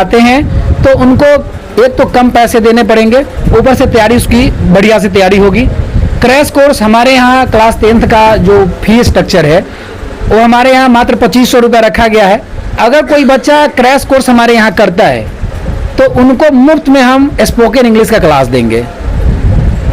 आते हैं तो उनको एक तो कम पैसे देने पड़ेंगे, ऊपर से तैयारी उसकी बढ़िया से तैयारी होगी। क्रैश कोर्स हमारे यहाँ क्लास 10th का जो फी स्ट्रक्चर है वो हमारे यहाँ मात्र 2500 रुपये रखा गया है। अगर कोई बच्चा क्रैश कोर्स हमारे यहाँ करता है तो उनको मुफ्त में हम स्पोकन इंग्लिश का क्लास देंगे।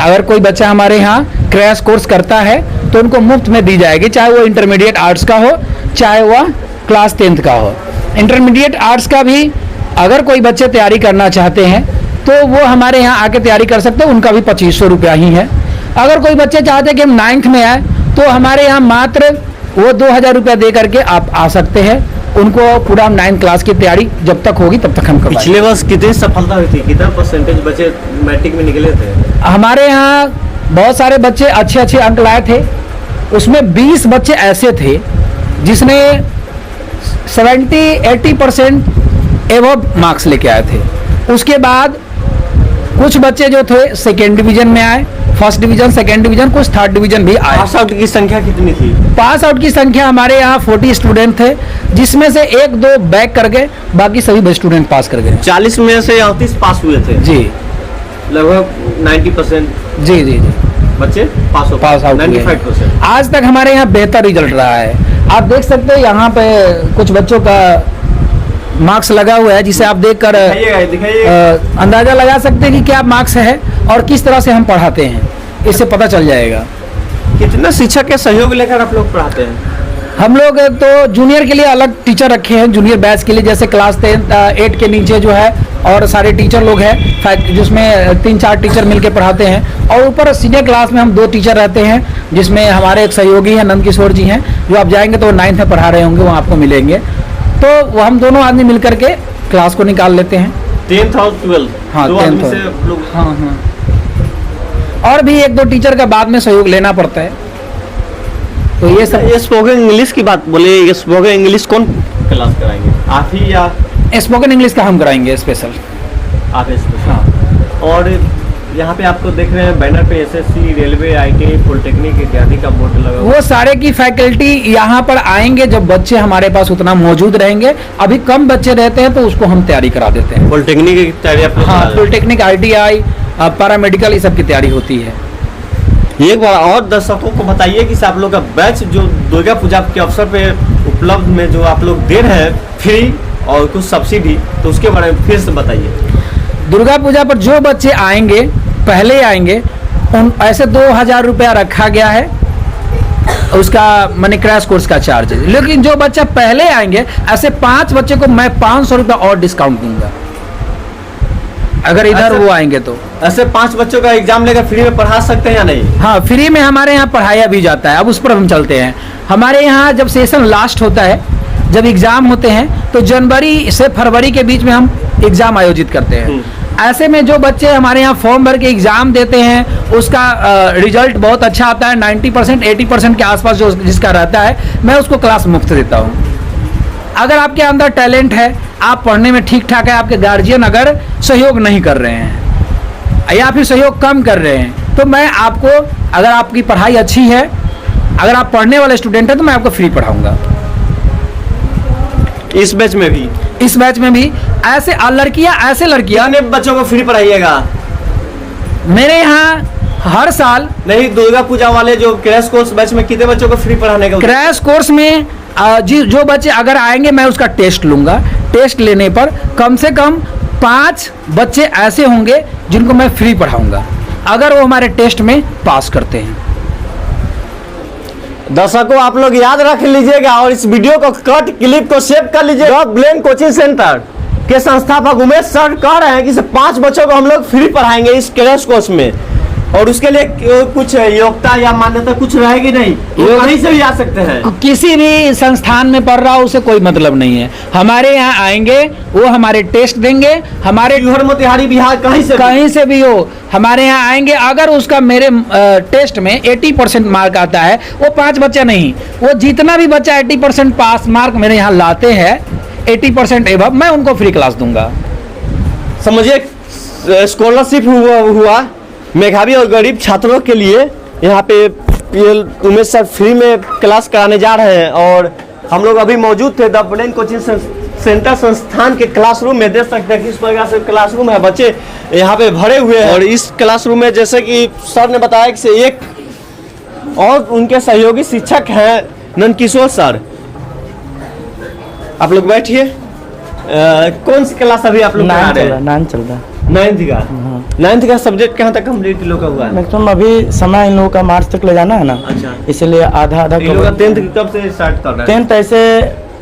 अगर कोई बच्चा हमारे यहाँ क्रैश कोर्स करता है तो उनको मुफ्त में दी जाएगी, चाहे वो इंटरमीडिएट आर्ट्स का हो चाहे वह क्लास 10th का हो। इंटरमीडिएट आर्ट्स का भी अगर कोई बच्चे तैयारी करना चाहते हैं तो वो हमारे यहाँ आके तैयारी कर सकते हैं, उनका भी 2500 रुपया ही है। अगर कोई बच्चे चाहते हैं कि हम 9th में आए तो हमारे यहाँ मात्र वो 2000 रुपया दे करके आप आ सकते हैं। उनको पूरा हम 9th क्लास की तैयारी जब तक होगी तब तक हम करवाएंगे। पिछले वर्ष कितनी सफलता हुई थी, कितना परसेंटेज बच्चे मैट्रिक में निकले थे? हमारे यहाँ बहुत सारे बच्चे अच्छे अच्छे अंक लाए थे, उसमें 20 बच्चे ऐसे थे जिसने 70-80% एवब मार्क्स लेके आए थे। उसके बाद कुछ बच्चे जो थे सेकेंड डिवीजन में आए, फर्स्ट डिवीजन, सेकेंड डिवीजन, कुछ थर्ड डिवीजन भी आए। पास आउट की संख्या कितनी थी? पास आउट की संख्या हमारे यहाँ 40 स्टूडेंट थे, जिसमें से 1-2 बैक कर गए, बाकी सभी स्टूडेंट पास कर गए। 40 में से 38 पास हुए थे जी, लगभग 90%। जी जी जी बच्चे पास आउट 95%। आज तक हमारे यहाँ बेहतर रिजल्ट रहा है। आप देख सकते हैं यहाँ पे कुछ बच्चों का मार्क्स लगा हुआ है, जिसे आप देखकर अंदाजा लगा सकते हैं कि क्या मार्क्स है और किस तरह से हम पढ़ाते हैं, इससे पता चल जाएगा। कितना शिक्षक के सहयोग लेकर आप लोग पढ़ाते हैं? हम लोग तो जूनियर के लिए अलग टीचर रखे हैं, जूनियर बैच के लिए, जैसे क्लास 8 के नीचे जो है और सारे टीचर लोग हैं, जिसमें 3-4 टीचर मिलके पढ़ाते हैं। और ऊपर सीनियर क्लास में हम 2 टीचर रहते हैं, जिसमें हमारे एक सहयोगी हैं नंद किशोर जी हैं, जो आप जाएंगे तो 9th में पढ़ा रहे होंगे, वो आपको मिलेंगे। तो वो हम दोनों आदमी मिल करके क्लास को निकाल लेते हैं। 10th और 12th? हाँ, 10th से लोग। हाँ हाँ, और भी 1-2 टीचर का बाद में सहयोग लेना पड़ता है। तो ये सब। ये स्पोकन इंग्लिश की बात बोले, ये स्पोकन इंग्लिश कौन क्लास कराएंगे, आप ही या? स्पोकन इंग्लिश का हम कराएंगे स्पेशल। आप स्पेशल? हाँ। और यहाँ पे आपको देख रहे हैं बैनर पे एसएससी, रेलवे, आईटीआई, पॉलिटेक्निक इत्यादि का बोर्ड लगा हुआ। वो सारे की फैकल्टी यहाँ पर आएंगे जब बच्चे हमारे पास उतना मौजूद रहेंगे। अभी कम बच्चे रहते हैं तो उसको हम तैयारी करा देते हैं। पॉलिटेक्निक की तैयारी आप? हाँ, पॉलिटेक्निक, ITI, पैरामेडिकल, ये सब की तैयारी होती है। एक बार और दर्शकों को बताइए कि आप लोग का बैच जो दुर्गा पूजा के अवसर पे उपलब्ध में जो आप लोग दे रहे हैं फ्री और कुछ सब्सिडी, तो उसके बारे में फिर से बताइए। दुर्गा पूजा पर जो बच्चे आएंगे, पहले आएंगे, उन ऐसे 2000 रुपया रखा गया है उसका, माने क्रैश कोर्स का चार्ज। लेकिन जो बच्चा पहले आएंगे, ऐसे 5 बच्चे को मैं 500 रुपया और डिस्काउंट दूंगा अगर इधर वो आएंगे तो। ऐसे 5 बच्चों का एग्जाम लेकर फ्री में पढ़ा सकते हैं या नहीं? हाँ, फ्री में हमारे यहाँ पढ़ाया भी जाता है। अब उस पर हम चलते हैं। हमारे यहाँ जब सेशन लास्ट होता है, जब एग्जाम होते हैं, तो जनवरी से फरवरी के बीच में हम एग्जाम आयोजित करते हैं। ऐसे में जो बच्चे हमारे यहाँ फॉर्म भर के एग्जाम देते हैं, उसका रिजल्ट बहुत अच्छा आता है। 90%, 80% के आसपास जो जिसका रहता है, मैं उसको क्लास मुफ्त देता हूँ। अगर आपके अंदर टैलेंट है, आप पढ़ने में ठीक ठाक है, आपके गार्जियन अगर सहयोग नहीं कर रहे हैं या फिर सहयोग कम कर रहे हैं, तो मैं आपको, अगर आपकी पढ़ाई अच्छी है, अगर आप पढ़ने वाले स्टूडेंट हैं, तो मैं आपको फ्री पढ़ाऊंगा। इस बैच में भी? इस बैच में भी ऐसे लड़कियां कितने बच्चों को फ्री पढ़ाइएगा? मेरे यहाँ हर साल नहीं, दुर्गा पूजा वाले जो क्रैश कोर्स बैच में कितने बच्चों को फ्री पढ़ाने का? क्रैश कोर्स में जो बच्चे अगर आएंगे, मैं उसका टेस्ट लूंगा। टेस्ट लेने पर कम से कम 5 बच्चे ऐसे होंगे जिनको मैं फ्री पढ़ाऊंगा, अगर वो हमारे टेस्ट में पास करते हैं। दर्शकों, आप लोग याद रख लीजिएगा और इस वीडियो को कट क्लिप को सेव कर लीजिए। ब्लेन कोचिंग सेंटर के संस्थापक उमेश सर कह रहे हैं कि 5 बच्चों को हम लोग फ्री पढ़ाएंगे इस क्रैश कोर्स में, और उसके लिए कुछ योग्यता या मान्यता कुछ रहेगी नहीं, कहीं से भी आ सकते हैं। किसी भी संस्थान में पढ़ रहा हो उसे कोई मतलब नहीं है। हमारे यहाँ आएंगे, वो हमारे टेस्ट देंगे, हमारे मोतिहारी बिहार कहीं से भी हो, हमारे यहाँ आएंगे। अगर उसका मेरे टेस्ट में 80% मार्क आता है, वो 5 बच्चा नहीं, वो जितना भी बच्चा 80% पास मार्क मेरे यहाँ लाते हैं, 80% एबव, मैं उनको फ्री क्लास दूंगा। समझिए, स्कॉलरशिप हुआ मेधावी और गरीब छात्रों के लिए यहाँ पे उमेश सर फ्री में क्लास कराने जा रहे हैं। और हम लोग अभी मौजूद थे द ब्लेन कोचिंग सेंटर संस्थान के क्लासरूम में देख सकते हैं किस प्रकार से क्लासरूम है, बच्चे यहाँ पे भरे हुए हैं। और इस क्लासरूम में जैसे कि सर ने बताया कि से एक और उनके सहयोगी शिक्षक हैं नंदकिशोर सर। आप लोग बैठिए। कौन सी क्लास अभी आप लोग पढ़ा रहे हैं? 9 चल रहा है। 9th का 9th का सब्जेक्ट कहाँ तक कंप्लीट लोग का हुआ है? मैक्सिमम अभी समय इन लोगों का मार्च तक ले जाना है ना, अच्छा, इसलिए आधा आधा इन लोग का 10th कब से स्टार्ट कर रहे हैं? 10th ऐसे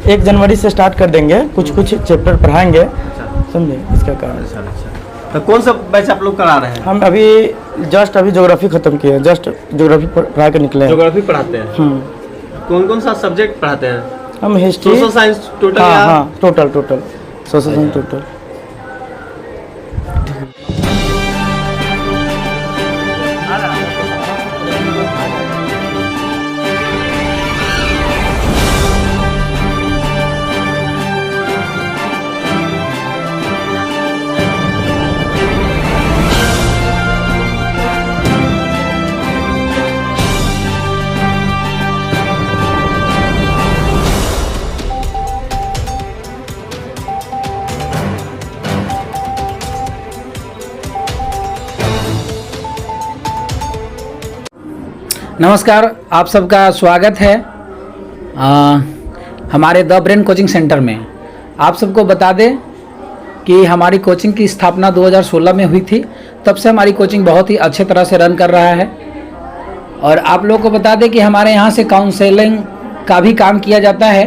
1 जनवरी से स्टार्ट कर देंगे, कुछ चैप्टर पढ़ाएंगे, समझे इसका कारण। अच्छा, तो कौन सा बैच आप लोग करा रहे हैं? हम अभी जस्ट अभी ज्योग्राफी खत्म किए, जस्ट ज्योग्राफी पढ़ा के निकले हैं। ज्योग्राफी पढ़ाते हैं? कौन कौन सा सब्जेक्ट पढ़ाते हैं? हम हिस्ट्री, सोशल साइंस टोटल? हाँ टोटल सोशल साइंस टोटल। नमस्कार, आप सबका स्वागत है हमारे द ब्रेन कोचिंग सेंटर में। आप सबको बता दें कि हमारी कोचिंग की स्थापना 2016 में हुई थी। तब से हमारी कोचिंग बहुत ही अच्छे तरह से रन कर रहा है। और आप लोगों को बता दें कि हमारे यहाँ से काउंसलिंग का भी काम किया जाता है।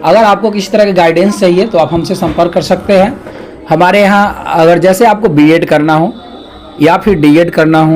अगर आपको किसी तरह के गाइडेंस चाहिए तो आप हमसे संपर्क कर सकते हैं। हमारे यहाँ अगर जैसे आपको बीएड करना हो या फिर डीएड करना हो